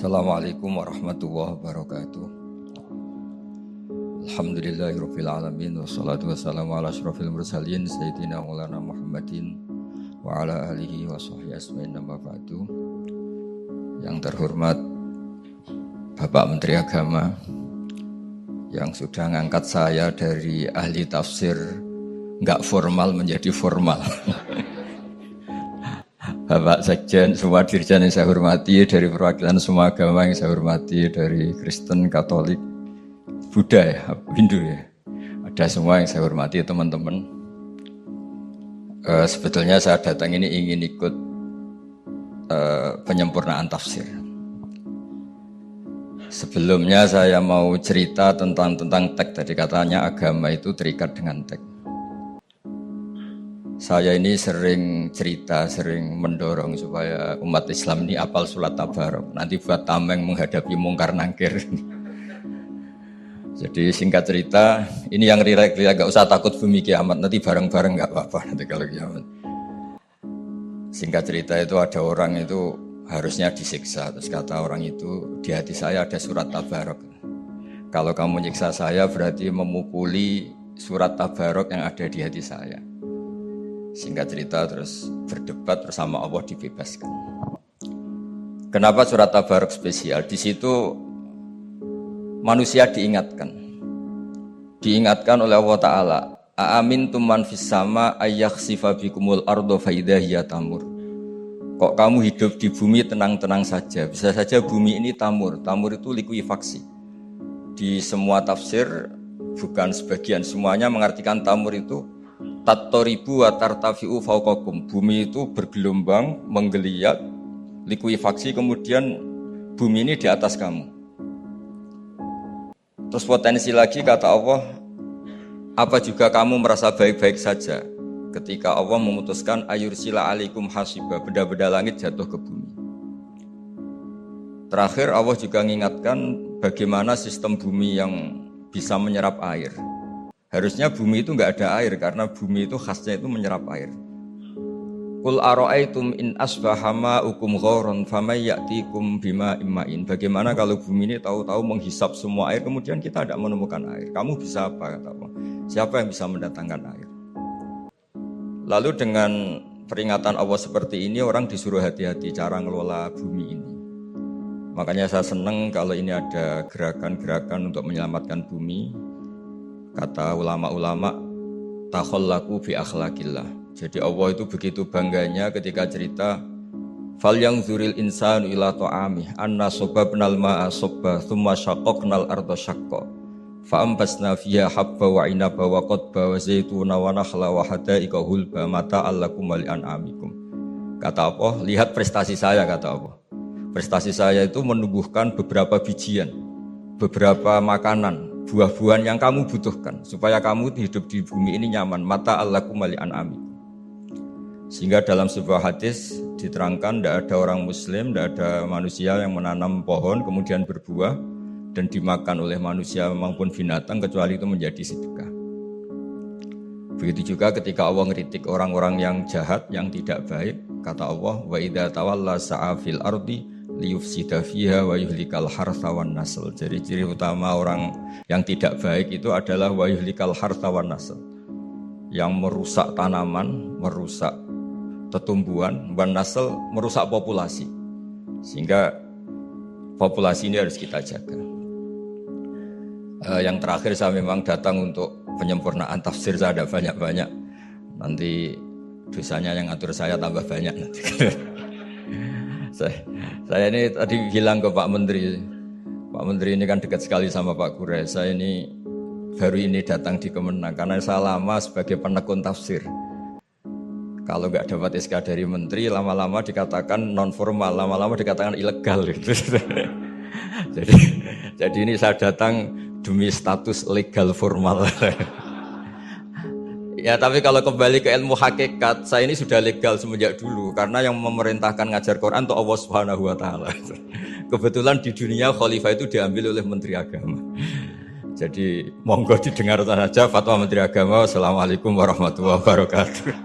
Assalamualaikum warahmatullahi wabarakatuh. Alhamdulillahirabbil alamin wassalatu wassalamu ala asyrofil mursalin sayyidina maulana Muhammadin wa ala alihi wa sahbihi ajmain amma ba'du. Yang terhormat Bapak Menteri Agama yang sudah ngangkat saya dari ahli tafsir enggak formal menjadi formal. Bapak Sekjen, semua dirjen yang saya hormati, dari perwakilan semua agama yang saya hormati, dari Kristen, Katolik, Buddha ya, Hindu ya. Ada semua yang saya hormati teman-teman. Sebetulnya saya datang ini ingin ikut penyempurnaan tafsir. Sebelumnya saya mau cerita tentang teks. Tadi katanya agama itu terikat dengan teks. Saya ini sering cerita, sering mendorong supaya umat Islam ini apal surat Tabarok. Nanti buat tameng menghadapi mungkar nangkir. Jadi singkat cerita, ini yang rileks-rileks, gak usah takut bumi kiamat. Nanti bareng-bareng gak apa-apa nanti kalau kiamat. Singkat cerita itu ada orang itu harusnya disiksa. Terus kata orang itu, di hati saya ada surat Tabarok. Kalau kamu nyiksa saya berarti memukuli surat Tabarok yang ada di hati saya. Singkat cerita terus berdebat bersama Allah dibebaskan. Kenapa surat Tabarok spesial? Di situ manusia diingatkan. Diingatkan oleh Allah Ta'ala. Aamintum man fis sama ayyakhsifa bikumul ardo fa idza hiya tamur. Kok kamu hidup di bumi tenang-tenang saja? Bisa saja bumi ini tamur. Tamur itu likuifaksi. Di semua tafsir, bukan sebagian, semuanya mengartikan tamur itu tattoribu wa tartafi'u fauqakum. Bumi itu bergelombang, menggeliat, likuifaksi, kemudian bumi ini di atas kamu. Terus potensi lagi kata Allah, apa juga kamu merasa baik-baik saja ketika Allah memutuskan ayursila alaikum hasiba, benda-benda langit jatuh ke bumi. Terakhir Allah juga mengingatkan bagaimana sistem bumi yang bisa menyerap air. Harusnya bumi itu enggak ada air karena bumi itu khasnya itu menyerap air. Qul ara'aitum in asbaha ma'ukum ghauran famay ya'tikum bima imma'in. Bagaimana kalau bumi ini tahu-tahu menghisap semua air kemudian kita tidak menemukan air? Kamu bisa apa kata Allah? Siapa yang bisa mendatangkan air? Lalu dengan peringatan Allah seperti ini orang disuruh hati-hati cara ngelola bumi ini. Makanya saya senang kalau ini ada gerakan-gerakan untuk menyelamatkan bumi. Kata ulama-ulama, takhallaku bi akhlaqillah. Jadi Allah itu begitu bangganya ketika cerita fal yanzuril insanu ila ta'amih anna sababnal ma'a sabba thumma shaqqaqnal arda shaqqa fa ambasna fiha habba wa inaba wa qadba wa zaituna wa nakhla wa hada'iqa hulba mata'al lakum wa li'an'amikum. Kata Allah, lihat prestasi saya kata Allah. Prestasi saya itu menumbuhkan beberapa bijian, beberapa makanan, buah-buahan yang kamu butuhkan supaya kamu hidup di bumi ini nyaman. Mata Allakum wali an'ami. Sehingga dalam sebuah hadis diterangkan tidak ada orang muslim, tidak ada manusia yang menanam pohon kemudian berbuah dan dimakan oleh manusia maupun binatang kecuali itu menjadi sedekah. Begitu juga ketika Allah ngeritik orang-orang yang jahat, yang tidak baik, kata Allah, wa idza tawalla sa'a fil ardi liyufsida fiha wa yuhlikal hartha wan nasl. Jadi ciri utama orang yang tidak baik itu adalah wa yuhlikal hartha wan nasl, yang merusak tanaman, merusak tetumbuhan, wan nasl merusak populasi. Sehingga populasi ini harus kita jaga. Yang terakhir saya memang datang untuk penyempurnaan tafsir, saya ada banyak-banyak. Nanti dosanya yang ngatur saya tambah banyak nanti. Saya ini tadi bilang ke Pak Menteri. Pak Menteri ini kan dekat sekali sama Pak Gure. Saya ini baru ini datang di Kemenang karena saya lama sebagai penekun tafsir. Kalau nggak dapat SK dari Menteri, lama-lama dikatakan non formal, lama-lama dikatakan ilegal. Jadi ini saya datang demi status legal formal. Ya tapi kalau kembali ke ilmu hakikat, saya ini sudah legal semenjak dulu karena yang memerintahkan ngajar Quran itu Allah Subhanahu wa taala. Kebetulan di dunia khalifah itu diambil oleh Menteri Agama. Jadi monggo didengar saja fatwa Menteri Agama. Assalamualaikum warahmatullahi wabarakatuh.